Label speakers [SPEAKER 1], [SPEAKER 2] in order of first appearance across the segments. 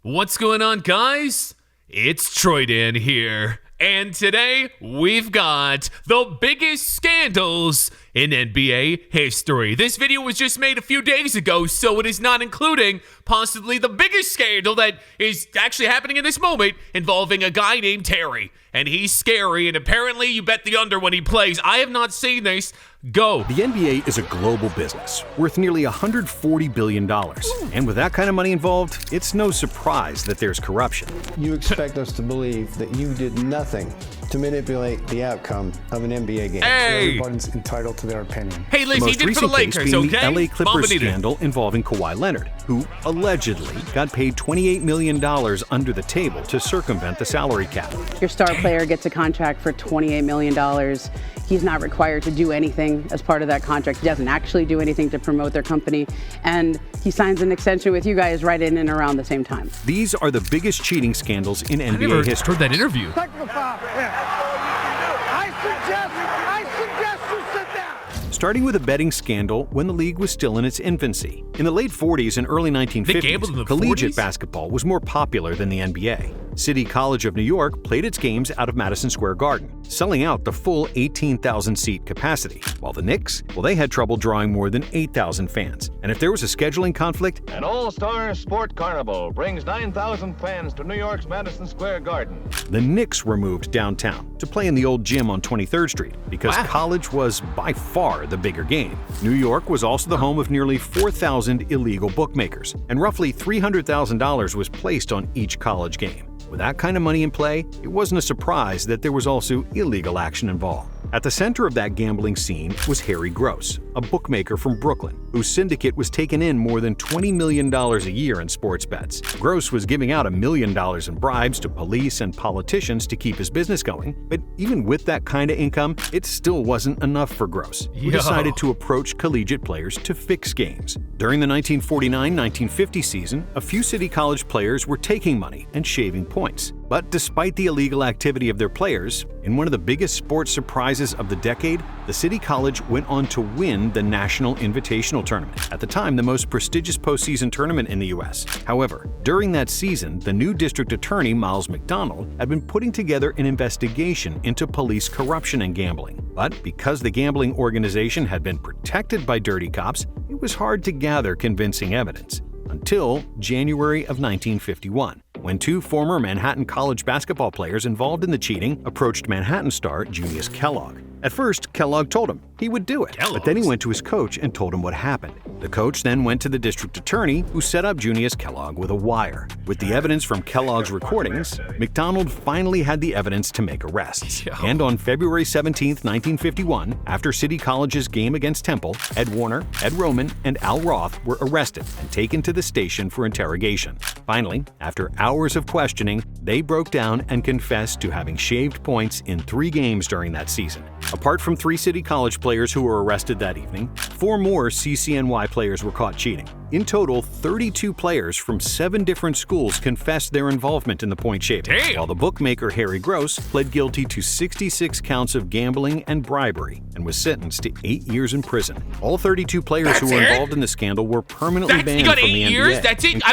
[SPEAKER 1] What's going on, guys? It's Troydan here, and today we've got the biggest scandals in NBA history. This video was just made a few days ago, so it is not including possibly the biggest scandal that is actually happening in this moment involving a guy named Terry. And he's scary, and apparently you bet the under when he plays. I have not seen this. Go.
[SPEAKER 2] The NBA is a global business worth nearly $140 billion. And with that kind of money involved, it's no surprise that there's corruption.
[SPEAKER 3] You expect us to believe that you did nothing to manipulate the outcome of an NBA game.
[SPEAKER 1] Hey!
[SPEAKER 4] Everybody's entitled to their opinion.
[SPEAKER 1] Hey, Liz,
[SPEAKER 2] The
[SPEAKER 1] he
[SPEAKER 2] most
[SPEAKER 1] did it for the
[SPEAKER 2] recent case
[SPEAKER 1] Lakers,
[SPEAKER 2] being
[SPEAKER 1] okay?
[SPEAKER 2] the LA Clippers
[SPEAKER 1] Mama
[SPEAKER 2] scandal involving Kawhi Leonard, who allegedly got paid $28 million under the table to circumvent the salary cap.
[SPEAKER 5] Your star player gets a contract for $28 million. He's not required to do anything as part of that contract. He doesn't actually do anything to promote their company. And he signs an extension with you guys right in and around the same time.
[SPEAKER 2] These are the biggest cheating scandals in
[SPEAKER 1] I never
[SPEAKER 2] NBA history.
[SPEAKER 1] heard that interview.
[SPEAKER 4] Technical foul. I suggest you sit down.
[SPEAKER 2] Starting with a betting scandal when the league was still in its infancy. In the late 40s and early
[SPEAKER 1] gambled in the
[SPEAKER 2] 1950s, collegiate
[SPEAKER 1] 40s?
[SPEAKER 2] basketball was more popular than the NBA. City College of New York played its games out of Madison Square Garden, selling out the full 18,000-seat capacity, while the Knicks, they had trouble drawing more than 8,000 fans. And if there was a scheduling conflict,
[SPEAKER 6] An all-star sport carnival brings 9,000 fans to New York's Madison Square Garden.
[SPEAKER 2] the Knicks were moved downtown to play in the old gym on 23rd Street because college was by far the bigger game. New York was also the home of nearly 4,000 illegal bookmakers, and roughly $300,000 was placed on each college game. With that kind of money in play, it wasn't a surprise that there was also illegal action involved. At the center of that gambling scene was Harry Gross, a bookmaker from Brooklyn, whose syndicate was taking in more than $20 million a year in sports bets. Gross was giving out $1 million in bribes to police and politicians to keep his business going, but even with that kind of income, it still wasn't enough for Gross, who decided to approach collegiate players to fix games. During the 1949-1950 season, a few City College players were taking money and shaving points. But despite the illegal activity of their players, in one of the biggest sports surprises of the decade, the City College went on to win the National Invitational Tournament, at the time the most prestigious postseason tournament in the U.S. However, during that season, the new district attorney, Miles McDonald, had been putting together an investigation into police corruption and gambling. But because the gambling organization had been protected by dirty cops, it was hard to gather convincing evidence. Until January of 1951, when two former Manhattan College basketball players involved in the cheating approached Manhattan star Junius Kellogg. At first, Kellogg told him he would do it, but then he went to his coach and told him what happened. The coach then went to the district attorney, who set up Junius Kellogg with a wire. With the evidence from Kellogg's recordings, McDonald finally had the evidence to make arrests. And on February 17, 1951, after City College's game against Temple, Ed Warner, Ed Roman, and Al Roth were arrested and taken to the station for interrogation. Finally, after hours of questioning, they broke down and confessed to having shaved points in 3 games during that season. Apart from 3 City College players who were arrested that evening, 4 more CCNY players were caught cheating. In total, 32 players from 7 different schools confessed their involvement in the point shaving, while the bookmaker Harry Gross pled guilty to 66 counts of gambling and bribery and was sentenced to 8 years in prison. All 32 players who were involved in the scandal were permanently banned
[SPEAKER 1] you got
[SPEAKER 2] from
[SPEAKER 1] 8
[SPEAKER 2] the
[SPEAKER 1] years?
[SPEAKER 2] NBA.
[SPEAKER 1] That's it?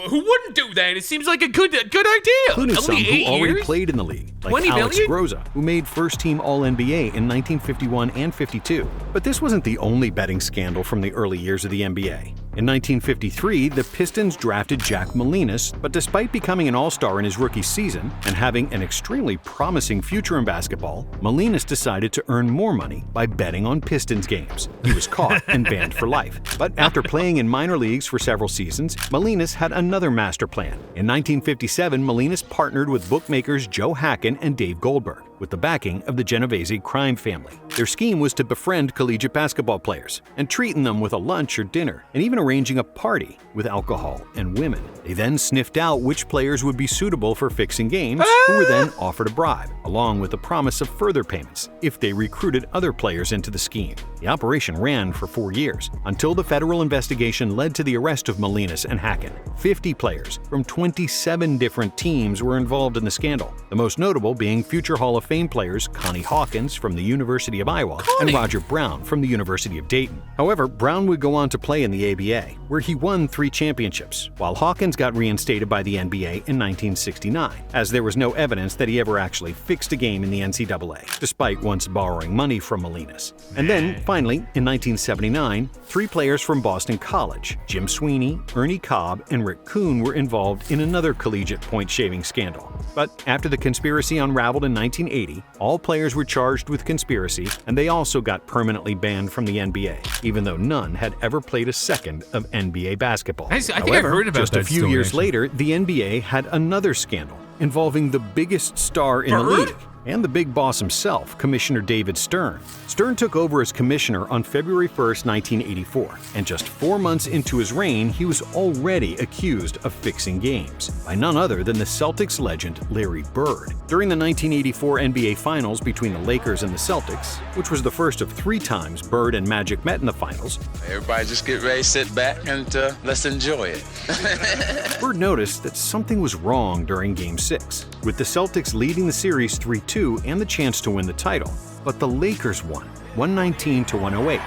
[SPEAKER 1] Who wouldn't do that? It seems like a good idea.
[SPEAKER 2] Including some
[SPEAKER 1] Only
[SPEAKER 2] who
[SPEAKER 1] 8
[SPEAKER 2] already
[SPEAKER 1] years?
[SPEAKER 2] played in the league, like
[SPEAKER 1] 20
[SPEAKER 2] Alex
[SPEAKER 1] million?
[SPEAKER 2] Groza, who made first-team All-NBA in 1951 and 52. But this wasn't the only betting scandal from the early years of the NBA. In 1953, the Pistons drafted Jack Molinas, but despite becoming an All-Star in his rookie season and having an extremely promising future in basketball, Molinas decided to earn more money by betting on Pistons games. He was caught and banned for life. But after playing in minor leagues for several seasons, Molinas had another master plan. In 1957, Molinas partnered with bookmakers Joe Hacken and Dave Goldberg, with the backing of the Genovese crime family. Their scheme was to befriend collegiate basketball players and treating them with a lunch or dinner, and even arranging a party with alcohol and women. They then sniffed out which players would be suitable for fixing games, who were then offered a bribe, along with the promise of further payments if they recruited other players into the scheme. The operation ran for 4 years, until the federal investigation led to the arrest of Molinas and Hacken. 50 players from 27 different teams were involved in the scandal, the most notable being future Hall of Fame players Connie Hawkins from the University of Iowa and Roger Brown from the University of Dayton. However, Brown would go on to play in the ABA, where he won 3 championships, while Hawkins got reinstated by the NBA in 1969, as there was no evidence that he ever actually fixed a game in the NCAA, despite once borrowing money from Molinas. And then, finally, in 1979, 3 players from Boston College, Jim Sweeney, Ernie Cobb, and Rick Kuhn, were involved in another collegiate point-shaving scandal. But after the conspiracy unraveled in 1980, all players were charged with conspiracy, and they also got permanently banned from the NBA, even though none had ever played a second of NBA basketball.
[SPEAKER 1] I think
[SPEAKER 2] However,
[SPEAKER 1] I heard about
[SPEAKER 2] just
[SPEAKER 1] that
[SPEAKER 2] a few
[SPEAKER 1] story,
[SPEAKER 2] years
[SPEAKER 1] actually.
[SPEAKER 2] later, the NBA had another scandal involving the biggest star in the
[SPEAKER 1] Bird?
[SPEAKER 2] league and the big boss himself, Commissioner David Stern. Stern took over as commissioner on February 1st, 1984, and just 4 months into his reign, he was already accused of fixing games by none other than the Celtics legend Larry Bird. During the 1984 NBA Finals between the Lakers and the Celtics, which was the first of 3 times Bird and Magic met in the finals,
[SPEAKER 7] Everybody just get ready, sit back, and let's enjoy it.
[SPEAKER 2] Bird noticed that something was wrong during Game 6, with the Celtics leading the series 3-2 and the chance to win the title. But the Lakers won, 119-108,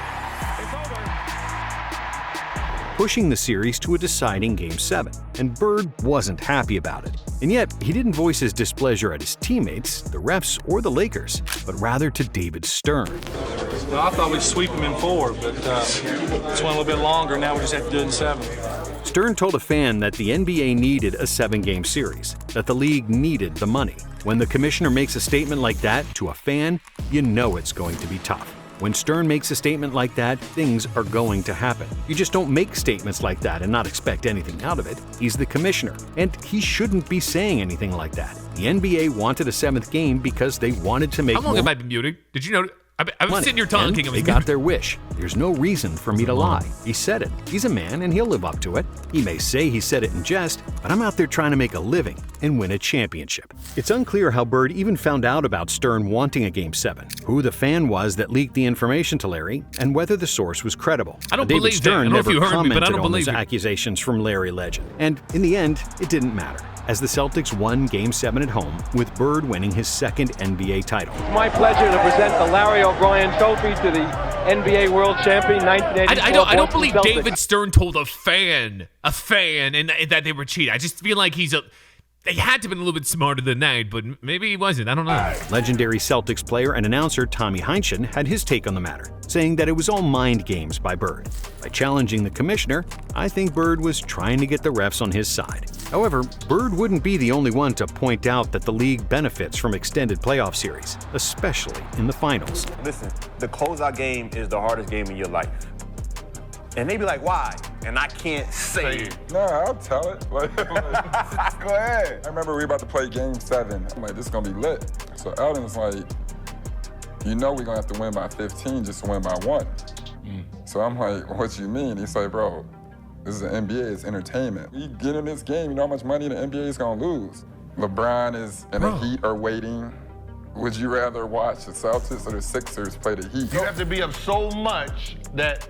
[SPEAKER 2] pushing the series to a deciding Game 7. And Bird wasn't happy about it. And yet, he didn't voice his displeasure at his teammates, the refs, or the Lakers, but rather to David Stern.
[SPEAKER 8] Well, I thought we'd sweep him in 4, but this went a little bit longer. Now we just have to do it in 7.
[SPEAKER 2] Stern told a fan that the NBA needed a 7-game series, that the league needed the money. When the commissioner makes a statement like that to a fan, you know it's going to be tough. When Stern makes a statement like that, things are going to happen. You just don't make statements like that and not expect anything out of it. He's the commissioner, and he shouldn't be saying anything like that. The NBA wanted a 7th game because they wanted to make
[SPEAKER 1] How long
[SPEAKER 2] more
[SPEAKER 1] have I been muted? Did you know? I was
[SPEAKER 2] money,
[SPEAKER 1] sitting here talking.
[SPEAKER 2] and
[SPEAKER 1] I was
[SPEAKER 2] they got their wish. There's no reason for me to lie. He said it. He's a man, and he'll live up to it. He may say he said it in jest, but I'm out there trying to make a living and win a championship. It's unclear how Bird even found out about Stern wanting a Game 7, who the fan was that leaked the information to Larry, and whether the source was credible.
[SPEAKER 1] I don't
[SPEAKER 2] David
[SPEAKER 1] believe that.
[SPEAKER 2] Stern
[SPEAKER 1] I don't know if
[SPEAKER 2] never
[SPEAKER 1] you heard me, but I
[SPEAKER 2] commented
[SPEAKER 1] don't
[SPEAKER 2] on those
[SPEAKER 1] believe you.
[SPEAKER 2] accusations from Larry Legend. And in the end, it didn't matter, as the Celtics won Game 7 at home, with Bird winning his 2nd NBA title.
[SPEAKER 9] It's my pleasure to present the Larry O'Brien Trophy to the NBA World Champion 1984.
[SPEAKER 1] I don't believe
[SPEAKER 9] Boston Celtics.
[SPEAKER 1] David Stern told a fan, and that they were cheating. I just feel like they had to have been a little bit smarter than that, but maybe he wasn't. I don't know.
[SPEAKER 2] Legendary Celtics player and announcer Tommy Heinsohn had his take on the matter, saying that it was all mind games by Bird. By challenging the commissioner, I think Bird was trying to get the refs on his side. However, Bird wouldn't be the only one to point out that the league benefits from extended playoff series, especially in the finals.
[SPEAKER 10] Listen, the closeout game is the hardest game in your life. And they be like, why? And I can't say it.
[SPEAKER 11] No, I'll tell it. Go ahead. I remember we were about to play Game 7. I'm like, this is gonna be lit. So Eldon was like, you know we're gonna have to win by 15 just to win by 1. So I'm like, what you mean? He's like, bro, this is the NBA, it's entertainment. We get in this game, you know how much money the NBA is gonna lose. LeBron and the Heat are waiting. Would you rather watch the Celtics or the Sixers play the Heat?
[SPEAKER 10] You have to be up so much that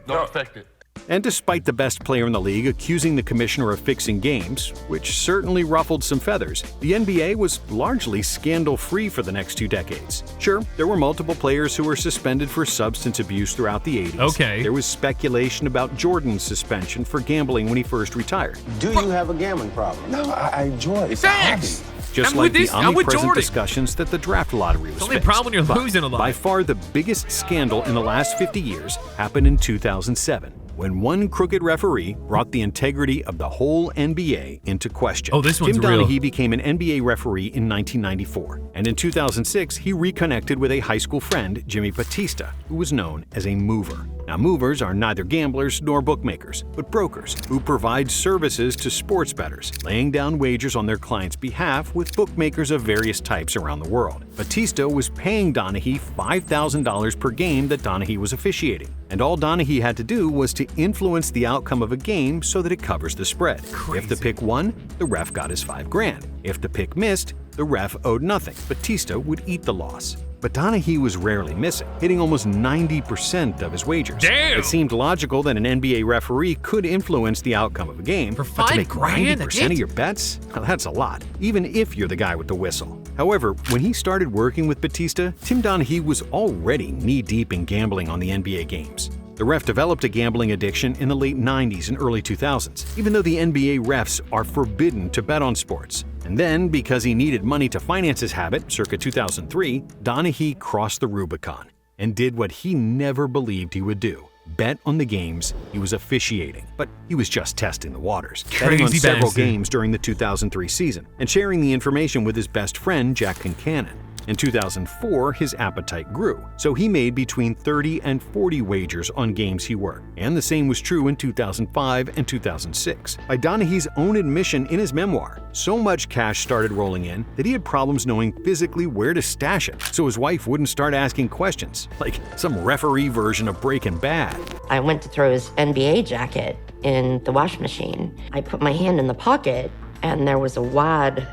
[SPEAKER 10] don't affect it.
[SPEAKER 2] And despite the best player in the league accusing the commissioner of fixing games, which certainly ruffled some feathers, the NBA was largely scandal-free for the next 2 decades. Sure, there were multiple players who were suspended for substance abuse throughout the 80s.
[SPEAKER 1] Okay.
[SPEAKER 2] There was speculation about Jordan's suspension for gambling when he first retired.
[SPEAKER 3] Do you have a gambling problem?
[SPEAKER 10] No, I enjoy it. It's
[SPEAKER 1] Facts.
[SPEAKER 2] Just
[SPEAKER 1] I'm
[SPEAKER 2] like
[SPEAKER 1] with this.
[SPEAKER 2] the
[SPEAKER 1] I'm with
[SPEAKER 2] omnipresent
[SPEAKER 1] Jordan.
[SPEAKER 2] discussions that the draft lottery was
[SPEAKER 1] The only
[SPEAKER 2] fixed.
[SPEAKER 1] problem when you're
[SPEAKER 2] But
[SPEAKER 1] losing a lot.
[SPEAKER 2] by far the biggest scandal in the last 50 years happened in 2007, when one crooked referee brought the integrity of the whole NBA into question.
[SPEAKER 1] Oh, this one's
[SPEAKER 2] Tim
[SPEAKER 1] real.
[SPEAKER 2] Donaghy became an NBA referee in 1994, and in 2006 he reconnected with a high school friend, Jimmy Batista, who was known as a mover. Now, movers are neither gamblers nor bookmakers, but brokers who provide services to sports bettors, laying down wagers on their clients' behalf with bookmakers of various types around the world. Batista was paying Donaghy $5,000 per game that Donaghy was officiating, and all Donaghy had to do was to influence the outcome of a game so that it covers the spread. If the pick won, the ref got his $5,000. If the pick missed, the ref owed nothing. Batista would eat the loss. But Donaghy was rarely missing, hitting almost 90% of his wagers.
[SPEAKER 1] Damn!
[SPEAKER 2] It seemed logical that an NBA referee could influence the outcome of a game,
[SPEAKER 1] For
[SPEAKER 2] but to make
[SPEAKER 1] $5,000,
[SPEAKER 2] 90% of your bets? Well, that's a lot, even if you're the guy with the whistle. However, when he started working with Batista, Tim Donaghy was already knee-deep in gambling on the NBA games. The ref developed a gambling addiction in the late 90s and early 2000s, even though the NBA refs are forbidden to bet on sports. And then, because he needed money to finance his habit, circa 2003, Donaghy crossed the Rubicon and did what he never believed he would do: bet on the games he was officiating. But he was just testing the waters, betting on several games during the 2003 season, and sharing the information with his best friend, Jack Concannon. In 2004, his appetite grew, so he made between 30 and 40 wagers on games he worked. And the same was true in 2005 and 2006. By Donaghy's own admission in his memoir, so much cash started rolling in that he had problems knowing physically where to stash it, so his wife wouldn't start asking questions, like some referee version of Breaking Bad.
[SPEAKER 12] I went to throw his NBA jacket in the wash machine. I put my hand in the pocket, and there was a wad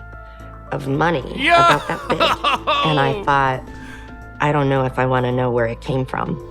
[SPEAKER 12] of money about that big. And I thought, I don't know if I want to know where it came from.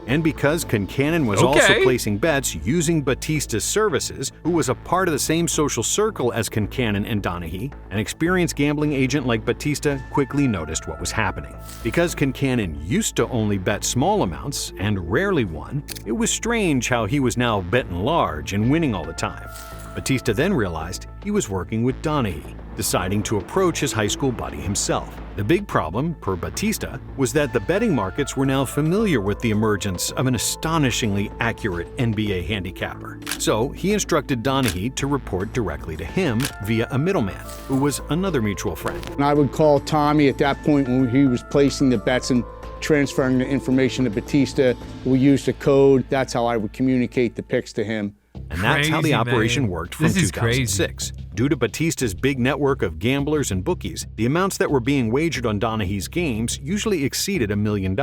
[SPEAKER 2] And because Concannon was also placing bets using Batista's services, who was a part of the same social circle as Concannon and Donaghy, an experienced gambling agent like Batista quickly noticed what was happening. Because Concannon used to only bet small amounts and rarely won, it was strange how he was now betting large and winning all the time. Batista then realized he was working with Donaghy, deciding to approach his high school buddy himself. The big problem, per Batista, was that the betting markets were now familiar with the emergence of an astonishingly accurate NBA handicapper. So he instructed Donaghy to report directly to him via a middleman, who was another mutual friend.
[SPEAKER 3] And I would call Tommy at that point when he was placing the bets and transferring the information to Batista. We used a code. That's how I would communicate the picks to him.
[SPEAKER 2] And that's how the operation worked from 2006. Due to Batista's big network of gamblers and bookies, the amounts that were being wagered on Donaghy's games usually exceeded $1 million,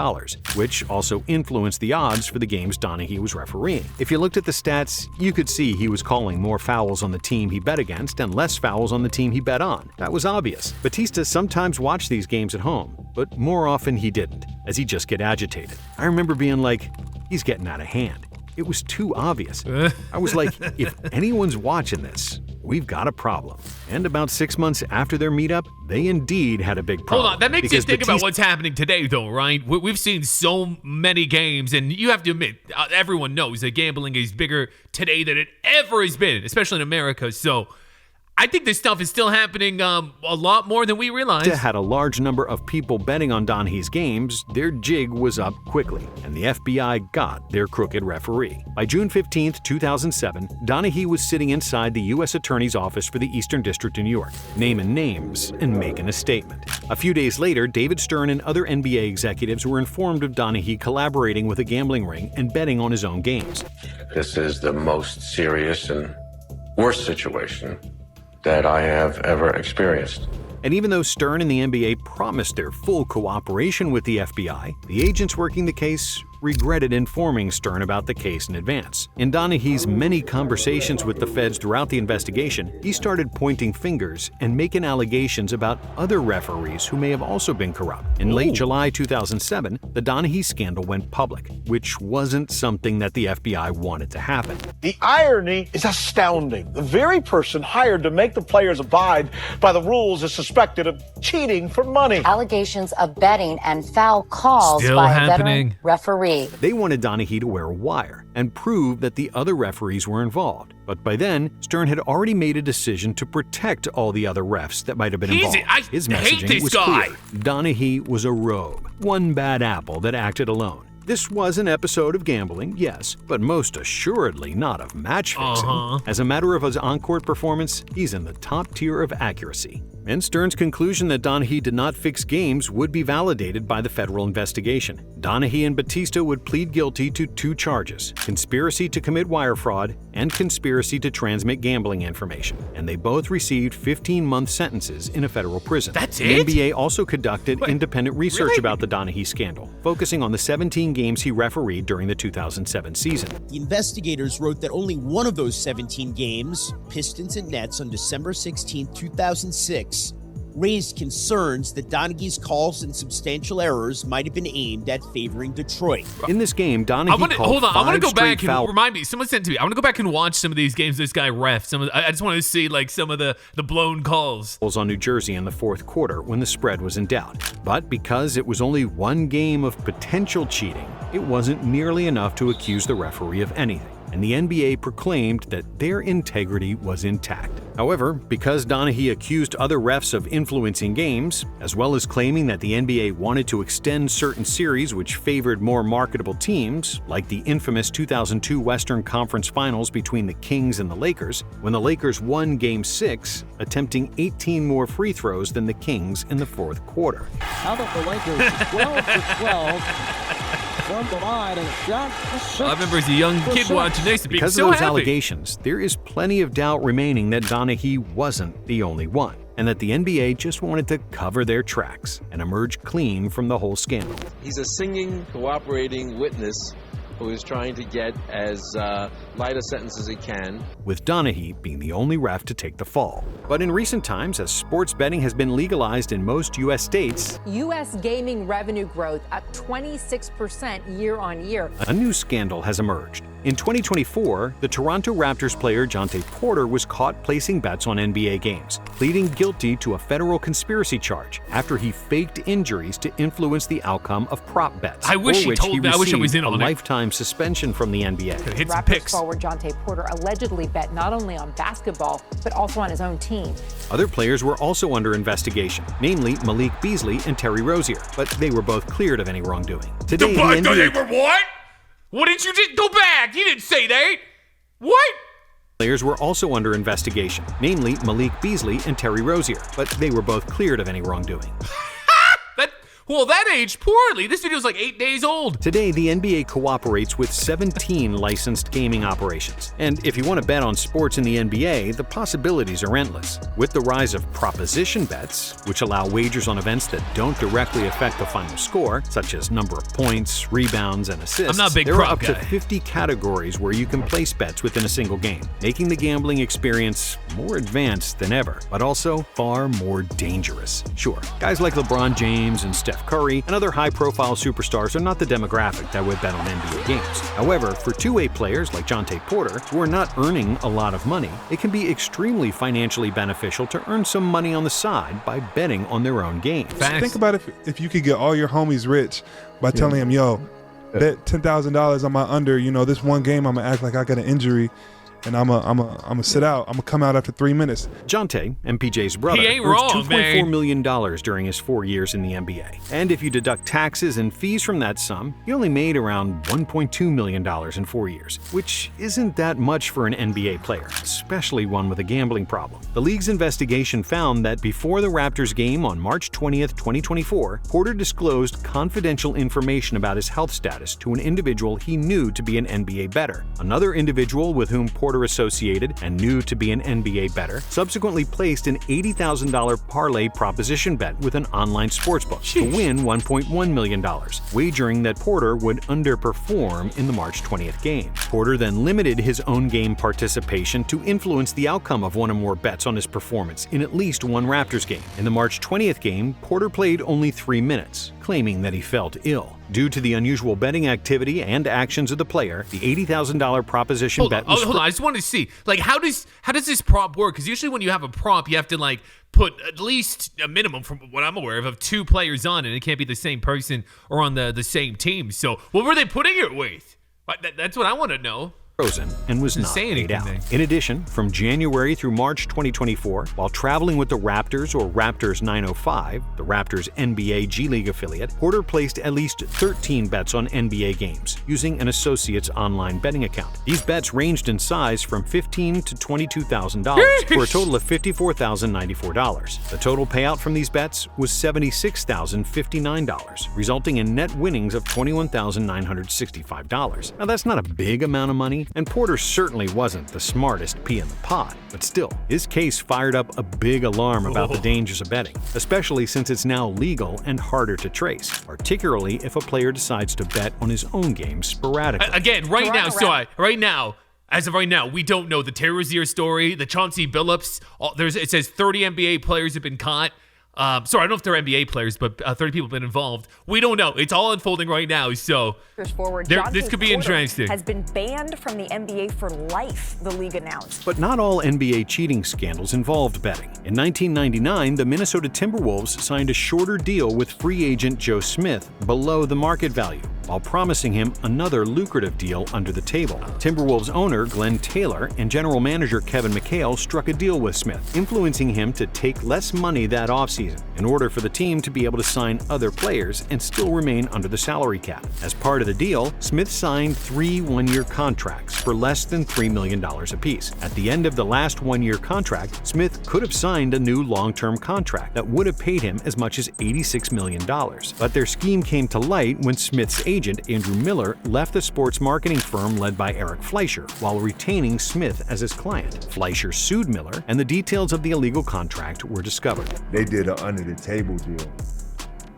[SPEAKER 2] which also influenced the odds for the games Donaghy was refereeing. If you looked at the stats, you could see he was calling more fouls on the team he bet against and less fouls on the team he bet on. That was obvious. Batista sometimes watched these games at home, but more often he didn't, as he'd just get agitated. I remember being like, he's getting out of hand. It was too obvious. I was like, if anyone's watching this, we've got a problem. And about 6 months after their meetup, they indeed had a big problem.
[SPEAKER 1] Hold on, that makes you think about what's happening today, though, right? We've seen so many games, and you have to admit, everyone knows that gambling is bigger today than it ever has been, especially in America. So I think this stuff is still happening a lot more than we realize.
[SPEAKER 2] Had a large number of people betting on Donaghy's games, their jig was up quickly, and the FBI got their crooked referee. By June 15, 2007, Donaghy was sitting inside the U.S. Attorney's Office for the Eastern District of New York, naming names and making a statement. A few days later, David Stern and other NBA executives were informed of Donaghy collaborating with a gambling ring and betting on his own games.
[SPEAKER 13] This is the most serious and worst situation that I have ever experienced.
[SPEAKER 2] And even though Stern and the NBA promised their full cooperation with the FBI, the agents working the case regretted informing Stern about the case in advance. In Donaghy's many conversations with the feds throughout the investigation, he started pointing fingers and making allegations about other referees who may have also been corrupt. In late July 2007, the Donaghy scandal went public, which wasn't something that the FBI wanted to happen.
[SPEAKER 14] The irony is astounding. The very person hired to make the players abide by the rules is suspected of cheating for money.
[SPEAKER 15] Allegations of betting and foul calls
[SPEAKER 1] Still
[SPEAKER 15] by
[SPEAKER 1] happening.
[SPEAKER 15] a veteran referee.
[SPEAKER 2] They wanted Donaghy to wear a wire and prove that the other referees were involved. But by then, Stern had already made a decision to protect all the other refs that might have been involved. His messaging was clear. Donaghy was a rogue, one bad apple that acted alone. This was an episode of gambling, yes, but most assuredly not of match fixing. As a matter of his on-court performance, he's in the top tier of accuracy. And Stern's conclusion that Donaghy did not fix games would be validated by the federal investigation. Donaghy and Batista would plead guilty to 2 charges: conspiracy to commit wire fraud and conspiracy to transmit gambling information. And they both received 15-month sentences in a federal prison.
[SPEAKER 1] That's
[SPEAKER 2] the
[SPEAKER 1] it?
[SPEAKER 2] NBA also conducted independent research about the Donaghy scandal, focusing on the 17 games he refereed during the 2007 season.
[SPEAKER 16] The investigators wrote that only one of those 17 games, Pistons and Nets on December 16, 2006, raised concerns that Donaghy's calls and substantial errors might have been aimed at favoring Detroit.
[SPEAKER 2] In this game, Donaghy called
[SPEAKER 1] I want to go
[SPEAKER 2] straight
[SPEAKER 1] back and remind me. Someone sent it to me. I want to go back and watch some of these games this guy ref. I just want to see like some of the blown calls.
[SPEAKER 2] On New Jersey in the fourth quarter when the spread was in doubt. But because it was only one game of potential cheating, it wasn't nearly enough to accuse the referee of anything, and the NBA proclaimed that their integrity was intact. However, because Donaghy accused other refs of influencing games, as well as claiming that the NBA wanted to extend certain series which favored more marketable teams, like the infamous 2002 Western Conference Finals between the Kings and the Lakers, when the Lakers won Game 6, attempting 18 more free throws than the Kings in the fourth quarter.
[SPEAKER 17] How about the Lakers 12 for 12? From the line and shot
[SPEAKER 1] I remember as a young kid watching this,
[SPEAKER 2] because
[SPEAKER 1] so
[SPEAKER 2] of those
[SPEAKER 1] happy.
[SPEAKER 2] allegations, there is plenty of doubt remaining that Donaghy wasn't the only one, and that the NBA just wanted to cover their tracks and emerge clean from the whole scandal.
[SPEAKER 18] He's a singing, cooperating witness who is trying to get as light a sentence as he can.
[SPEAKER 2] With Donaghy being the only ref to take the fall. But in recent times, as sports betting has been legalized in most U.S. states,
[SPEAKER 19] U.S. gaming revenue growth up 26% year on year.
[SPEAKER 2] A new scandal has emerged. In 2024, the Toronto Raptors player Jontay Porter was caught placing bets on NBA games, pleading guilty to a federal conspiracy charge after he faked injuries to influence the outcome of prop bets.
[SPEAKER 1] I wish
[SPEAKER 2] for which he
[SPEAKER 1] I wish I was in
[SPEAKER 2] received
[SPEAKER 1] on
[SPEAKER 2] a
[SPEAKER 1] it.
[SPEAKER 2] lifetime suspension from the NBA.
[SPEAKER 19] Raptors forward Jontay Porter allegedly bet not only on basketball, but also on his own team.
[SPEAKER 2] Other players were also under investigation, namely Malik Beasley and Terry Rozier, but they were both cleared of any wrongdoing. Today, the NBA...
[SPEAKER 1] They were what? What did you do? Go back! You didn't say that! What?
[SPEAKER 2] Players were also under investigation, namely Malik Beasley and Terry Rozier, but they were both cleared of any wrongdoing.
[SPEAKER 1] Well, that aged poorly. This video's like 8 days old.
[SPEAKER 2] Today, the NBA cooperates with 17 licensed gaming operations. And if you want to bet on sports in the NBA, the possibilities are endless. With the rise of proposition bets, which allow wagers on events that don't directly affect the final score, such as number of points, rebounds, and assists,
[SPEAKER 1] I'm not a big
[SPEAKER 2] there are
[SPEAKER 1] prop
[SPEAKER 2] up to
[SPEAKER 1] guy.
[SPEAKER 2] 50 categories where you can place bets within a single game, making the gambling experience more advanced than ever, but also far more dangerous. Sure, guys like LeBron James and Steph Curry and other high-profile superstars are not the demographic that would bet on NBA games. However, for two-way players like Jontay Porter, who are not earning a lot of money, it can be extremely financially beneficial to earn some money on the side by betting on their own games.
[SPEAKER 20] Think about if you could get all your homies rich by telling them, yo, bet $10,000 on my under, this one game I'm going to act like I got an injury, and I'm gonna sit out. I'm gonna come out after 3 minutes.
[SPEAKER 2] Jontay, MPJ's brother,
[SPEAKER 1] He ain't
[SPEAKER 2] earns
[SPEAKER 1] wrong,
[SPEAKER 2] $2.4 million during his 4 years in the NBA. And if you deduct taxes and fees from that sum, he only made around $1.2 million in 4 years, which isn't that much for an NBA player, especially one with a gambling problem. The league's investigation found that before the Raptors game on March 20th, 2024, Porter disclosed confidential information about his health status to an individual he knew to be an NBA bettor. Another individual with whom Porter associated and knew to be an NBA bettor subsequently placed an $80,000 parlay proposition bet with an online sportsbook to win $1.1 million, wagering that Porter would underperform in the March 20th game. Porter then limited his own game participation to influence the outcome of one or more bets on his performance in at least one Raptors game. In the March 20th game, Porter played only 3 minutes, claiming that he felt ill. Due to the unusual betting activity and actions of the player, the $80,000 proposition bet was...
[SPEAKER 1] Hold on, I just wanted to see, like, how does this prop work? Because usually when you have a prop, you have to, like, put at least a minimum, from what I'm aware of 2 players on, and it can't be the same person or on the same team. So what were they putting it with? That's what I want to know.
[SPEAKER 2] Frozen and was not paid out. In addition, from January through March 2024, while traveling with the Raptors or Raptors 905, the Raptors NBA G League affiliate, Porter placed at least 13 bets on NBA games using an associate's online betting account. These bets ranged in size from $15,000 to $22,000 for a total of $54,094. The total payout from these bets was $76,059, resulting in net winnings of $21,965. Now that's not a big amount of money, and Porter certainly wasn't the smartest pea in the pod, but still, his case fired up a big alarm about the dangers of betting, especially since it's now legal and harder to trace, particularly if a player decides to bet on his own game sporadically.
[SPEAKER 1] Again, as of right now, we don't know the Terry Rozier story, the Chauncey Billups. It says 30 NBA players have been caught. Sorry, I don't know if they're NBA players, but 30 people have been involved. We don't know. It's all unfolding right now, so this could be interesting.
[SPEAKER 21] Has been banned from the NBA for life, the league announced.
[SPEAKER 2] But not all NBA cheating scandals involved betting. In 1999, the Minnesota Timberwolves signed a shorter deal with free agent Joe Smith below the market value, while promising him another lucrative deal under the table. Timberwolves owner Glenn Taylor and general manager Kevin McHale struck a deal with Smith, influencing him to take less money that offseason in order for the team to be able to sign other players and still remain under the salary cap. As part of the deal, Smith signed 3 one-year contracts for less than $3 million apiece. At the end of the last one-year contract, Smith could have signed a new long-term contract that would have paid him as much as $86 million. But their scheme came to light when Smith's agent, Andrew Miller, left the sports marketing firm led by Eric Fleischer while retaining Smith as his client. Fleischer sued Miller, and the details of the illegal contract were discovered.
[SPEAKER 22] They did an under-the-table deal.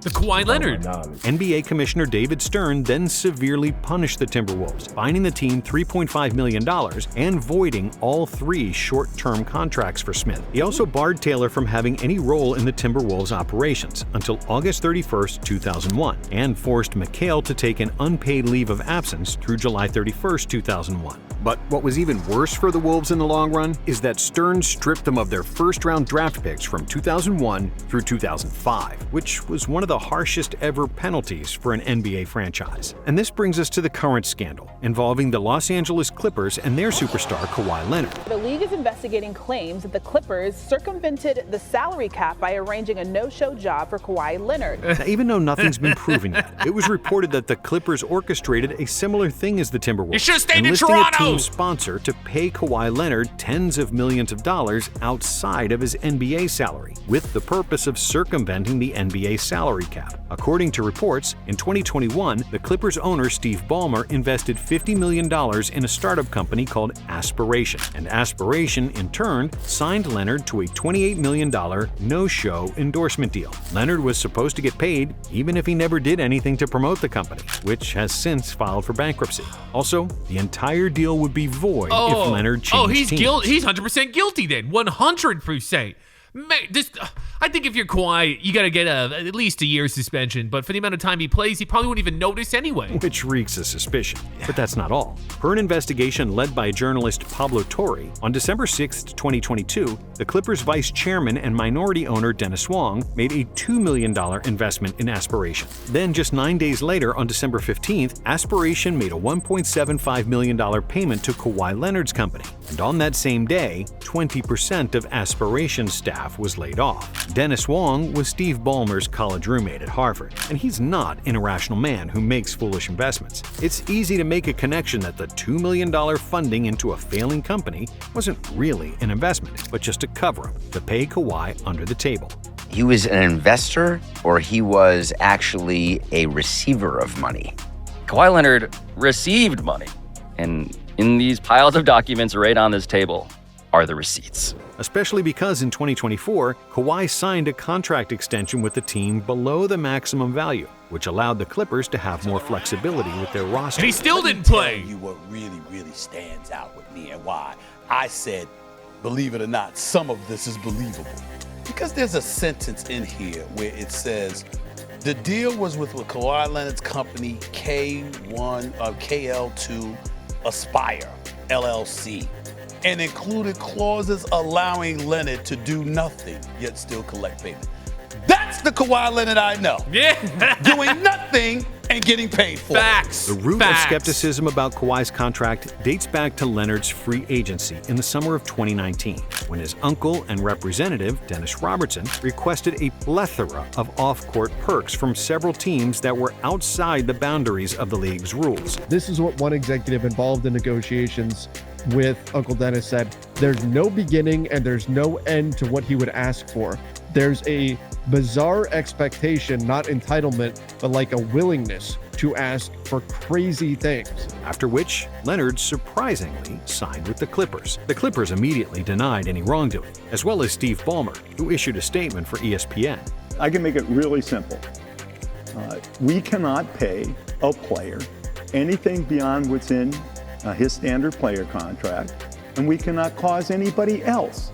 [SPEAKER 1] The Kawhi Leonard.
[SPEAKER 2] NBA Commissioner David Stern then severely punished the Timberwolves, fining the team $3.5 million and voiding all 3 short-term contracts for Smith. He also barred Taylor from having any role in the Timberwolves operations until August 31, 2001, and forced McHale to take an unpaid leave of absence through July 31, 2001. But what was even worse for the Wolves in the long run is that Stern stripped them of their first-round draft picks from 2001 through 2005, which was one of the harshest ever penalties for an NBA franchise. And this brings us to the current scandal involving the Los Angeles Clippers and their superstar Kawhi Leonard.
[SPEAKER 23] The league is investigating claims that the Clippers circumvented the salary cap by arranging a no-show job for Kawhi Leonard.
[SPEAKER 2] Now, even though nothing's been proven yet, it was reported that the Clippers orchestrated a similar thing as the Timberwolves.
[SPEAKER 1] You should have stayed in
[SPEAKER 2] enlisting
[SPEAKER 1] Toronto!
[SPEAKER 2] A team sponsor to pay Kawhi Leonard tens of millions of dollars outside of his NBA salary, with the purpose of circumventing the NBA salary cap. According to reports, in 2021, the Clippers owner Steve Ballmer invested $50 million in a startup company called Aspiration, and Aspiration, in turn, signed Leonard to a $28 million no-show endorsement deal. Leonard was supposed to get paid even if he never did anything to promote the company, which has since filed for bankruptcy. Also, the entire deal would be void if Leonard changed teams.
[SPEAKER 1] He's 100% guilty then, 100%. I think if you're Kawhi, you got to get at least a year suspension, but for the amount of time he plays, he probably wouldn't even notice anyway.
[SPEAKER 2] Which reeks of suspicion. But that's not all. Per an investigation led by journalist Pablo Torre, on December 6, 2022, the Clippers vice chairman and minority owner Dennis Wong made a $2 million investment in Aspiration. Then just 9 days later, on December 15th, Aspiration made a $1.75 million payment to Kawhi Leonard's company. And on that same day, 20% of Aspiration's staff was laid off. Dennis Wong was Steve Ballmer's college roommate at Harvard, and he's not an irrational man who makes foolish investments. It's easy to make a connection that the $2 million funding into a failing company wasn't really an investment, but just a cover-up to pay Kawhi under the table.
[SPEAKER 24] He was an investor, or he was actually a receiver of money?
[SPEAKER 25] Kawhi Leonard received money, and in these piles of documents right on this table are the receipts.
[SPEAKER 2] Especially because in 2024, Kawhi signed a contract extension with the team below the maximum value, which allowed the Clippers to have more flexibility with their roster.
[SPEAKER 1] And he still didn't play.
[SPEAKER 26] Tell you what really stands out with me and why I said, believe it or not, some of this is believable. Because there's a sentence in here where it says, the deal was with Kawhi Leonard's company, KL2 Aspire, LLC, and included clauses allowing Leonard to do nothing, yet still collect payment. That's the Kawhi Leonard I know.
[SPEAKER 1] Yeah.
[SPEAKER 26] Doing nothing and getting paid for
[SPEAKER 1] Facts.
[SPEAKER 2] The root of skepticism about Kawhi's contract dates back to Leonard's free agency in the summer of 2019, when his uncle and representative, Dennis Robertson, requested a plethora of off-court perks from several teams that were outside the boundaries of the league's rules.
[SPEAKER 27] This is what one executive involved in negotiations with Uncle Dennis said. There's no beginning and there's no end to what he would ask for. There's a bizarre expectation, not entitlement, but like a willingness to ask for crazy things.
[SPEAKER 2] After which, Leonard surprisingly signed with the Clippers. The Clippers immediately denied any wrongdoing, as well as Steve Ballmer, who issued a statement for ESPN.
[SPEAKER 28] I can make it really simple. We cannot pay a player anything beyond what's in his standard player contract, and we cannot cause anybody else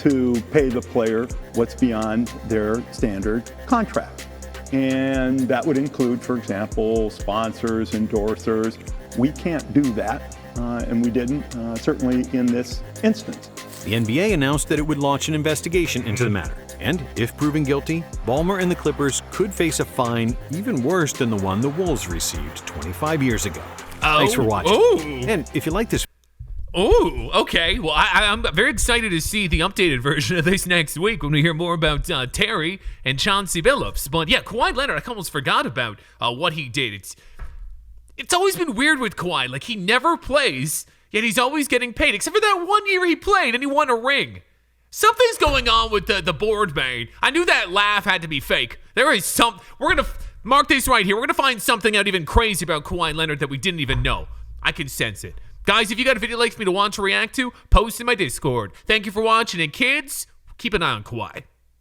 [SPEAKER 28] to pay the player what's beyond their standard contract. And that would include, for example, sponsors, endorsers. We can't do that, and we didn't, certainly in this instance.
[SPEAKER 2] The NBA announced that it would launch an investigation into the matter. And if proven guilty, Ballmer and the Clippers could face a fine even worse than the one the Wolves received 25 years ago. Thanks for watching.
[SPEAKER 1] Ooh.
[SPEAKER 2] And if you like this...
[SPEAKER 1] Ooh, okay. Well, I'm very excited to see the updated version of this next week when we hear more about Terry and Chauncey Billups. But yeah, Kawhi Leonard, I almost forgot about what he did. It's always been weird with Kawhi. Like, he never plays, yet he's always getting paid, except for that 1 year he played and he won a ring. Something's going on with the board, man. I knew that laugh had to be fake. There is some... We're going to... Mark this right here. We're going to find something out even crazy about Kawhi Leonard that we didn't even know. I can sense it. Guys, if you got a video like me to want to react to, post in my Discord. Thank you for watching, and kids, keep an eye on Kawhi.